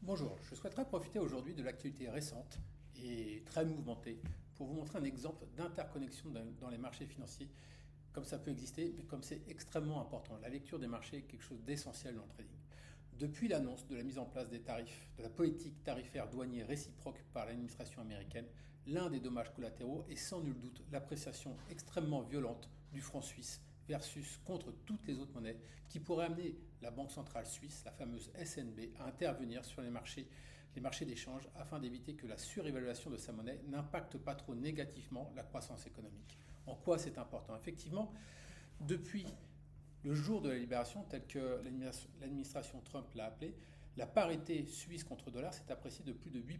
Bonjour, je souhaiterais profiter aujourd'hui de l'actualité récente et très mouvementée pour vous montrer un exemple d'interconnexion dans les marchés financiers, comme ça peut exister, mais comme c'est extrêmement important. La lecture des marchés est quelque chose d'essentiel dans le trading. Depuis l'annonce de la mise en place des tarifs, de la politique tarifaire douanière réciproque par l'administration américaine, l'un des dommages collatéraux est sans nul doute l'appréciation extrêmement violente du franc suisse versus contre toutes les autres monnaies qui pourrait amener la Banque centrale suisse, la fameuse SNB, à intervenir sur les marchés d'échange afin d'éviter que la surévaluation de sa monnaie n'impacte pas trop négativement la croissance économique. En quoi c'est important? Effectivement, depuis le jour de la libération, tel que l'administration Trump l'a appelé, la parité suisse contre dollar s'est appréciée de plus de 8%,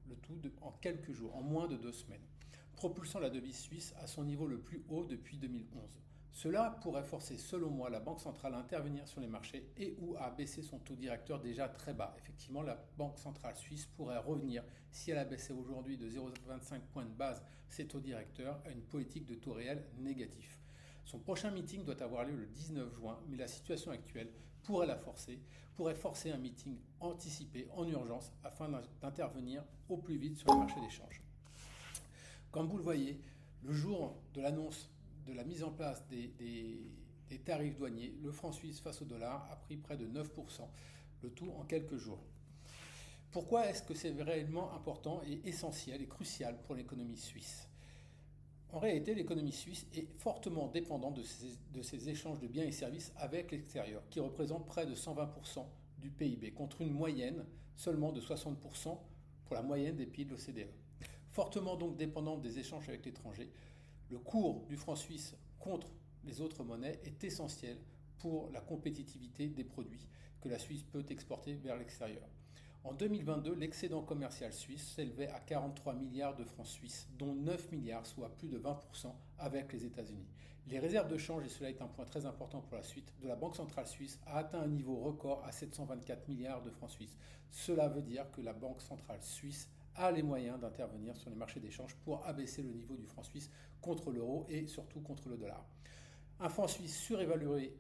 le tout en quelques jours, en moins de 2 semaines, propulsant la devise suisse à son niveau le plus haut depuis 2011. Cela pourrait forcer, selon moi, la Banque centrale à intervenir sur les marchés et ou à baisser son taux directeur déjà très bas. Effectivement, la Banque centrale suisse pourrait revenir, si elle a baissé aujourd'hui de 0,25 points de base ses taux directeurs, à une politique de taux réel négatif. Son prochain meeting doit avoir lieu le 19 juin, mais la situation actuelle pourrait forcer un meeting anticipé en urgence afin d'intervenir au plus vite sur le marché d'échange. Comme vous le voyez, le jour de l'annonce de la mise en place des tarifs douaniers, le franc suisse face au dollar a pris près de 9%, le tout en quelques jours. Pourquoi est-ce que c'est réellement important et essentiel et crucial pour l'économie suisse? En réalité, l'économie suisse est fortement dépendante de ces échanges de biens et services avec l'extérieur, qui représentent près de 120% du PIB, contre une moyenne seulement de 60% pour la moyenne des pays de l'OCDE. Fortement donc dépendante des échanges avec l'étranger, le cours du franc suisse contre les autres monnaies est essentiel pour la compétitivité des produits que la Suisse peut exporter vers l'extérieur. En 2022, l'excédent commercial suisse s'élevait à 43 milliards de francs suisses, dont 9 milliards, soit plus de 20% avec les États-Unis. Les réserves de change, et cela est un point très important pour la suite, de la Banque centrale suisse a atteint un niveau record à 724 milliards de francs suisses. Cela veut dire que la Banque centrale suisse a les moyens d'intervenir sur les marchés d'échange pour abaisser le niveau du franc suisse contre l'euro et surtout contre le dollar. Un franc suisse survalorisé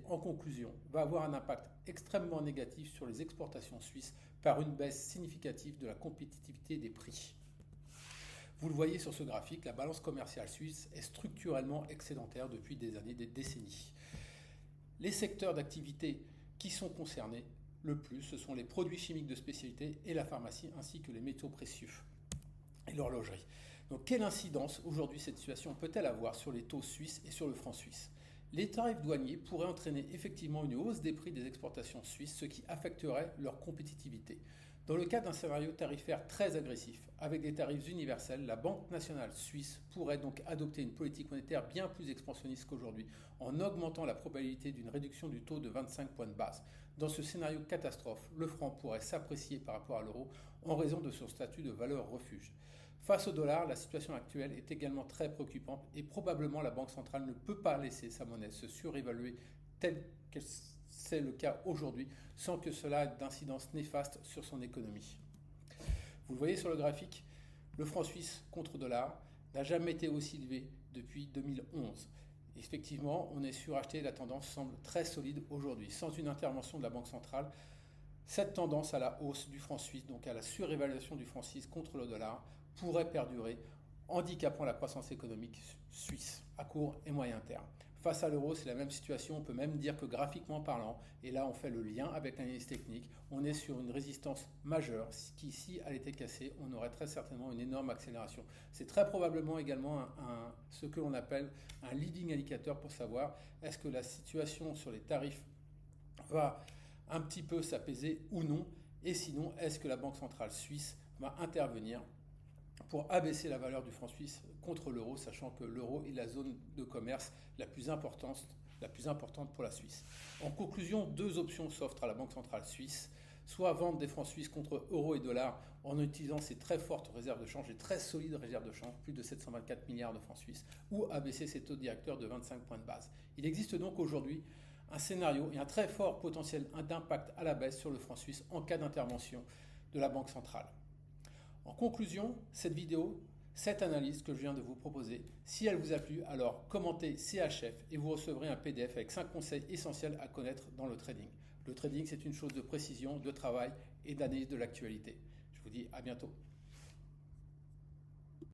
en conclusion va avoir un impact extrêmement négatif sur les exportations suisses par une baisse significative de la compétitivité des prix. Vous le voyez sur ce graphique, la balance commerciale suisse est structurellement excédentaire depuis des années, des décennies. Les secteurs d'activité qui sont concernés le plus, ce sont les produits chimiques de spécialité et la pharmacie, ainsi que les métaux précieux et l'horlogerie. Donc quelle incidence aujourd'hui cette situation peut-elle avoir sur les taux suisses et sur le franc suisse? Les tarifs douaniers pourraient entraîner effectivement une hausse des prix des exportations suisses, ce qui affecterait leur compétitivité. Dans le cas d'un scénario tarifaire très agressif, avec des tarifs universels, la Banque nationale suisse pourrait donc adopter une politique monétaire bien plus expansionniste qu'aujourd'hui, en augmentant la probabilité d'une réduction du taux de 25 points de base. Dans ce scénario catastrophe, le franc pourrait s'apprécier par rapport à l'euro en raison de son statut de valeur refuge. Face au dollar, la situation actuelle est également très préoccupante et probablement la Banque centrale ne peut pas laisser sa monnaie se surévaluer telle que c'est le cas aujourd'hui sans que cela ait d'incidence néfaste sur son économie. Vous le voyez sur le graphique, le franc suisse contre dollar n'a jamais été aussi élevé depuis 2011. Effectivement, on est suracheté et la tendance semble très solide aujourd'hui. Sans une intervention de la Banque centrale, cette tendance à la hausse du franc suisse, donc à la surévaluation du franc suisse contre le dollar, pourrait perdurer, handicapant la croissance économique suisse à court et moyen terme. Face à l'euro, c'est la même situation, on peut même dire que graphiquement parlant, et là on fait le lien avec l'analyse technique, on est sur une résistance majeure qui, si elle était cassée, on aurait très certainement une énorme accélération. C'est très probablement également ce que l'on appelle un leading indicator pour savoir est-ce que la situation sur les tarifs va un petit peu s'apaiser ou non, et sinon est-ce que la Banque centrale suisse va intervenir pour abaisser la valeur du franc suisse contre l'euro, sachant que l'euro est la zone de commerce la plus importante pour la Suisse. En conclusion, deux options s'offrent à la Banque centrale suisse, soit vendre des francs suisses contre euros et dollars en utilisant ses très fortes réserves de change et très solides réserves de change, plus de 724 milliards de francs suisses, ou abaisser ses taux directeurs de 25 points de base. Il existe donc aujourd'hui un scénario et un très fort potentiel d'impact à la baisse sur le franc suisse en cas d'intervention de la Banque centrale. En conclusion, cette analyse que je viens de vous proposer, si elle vous a plu, alors commentez CHF et vous recevrez un PDF avec 5 conseils essentiels à connaître dans le trading. Le trading, c'est une chose de précision, de travail et d'analyse de l'actualité. Je vous dis à bientôt.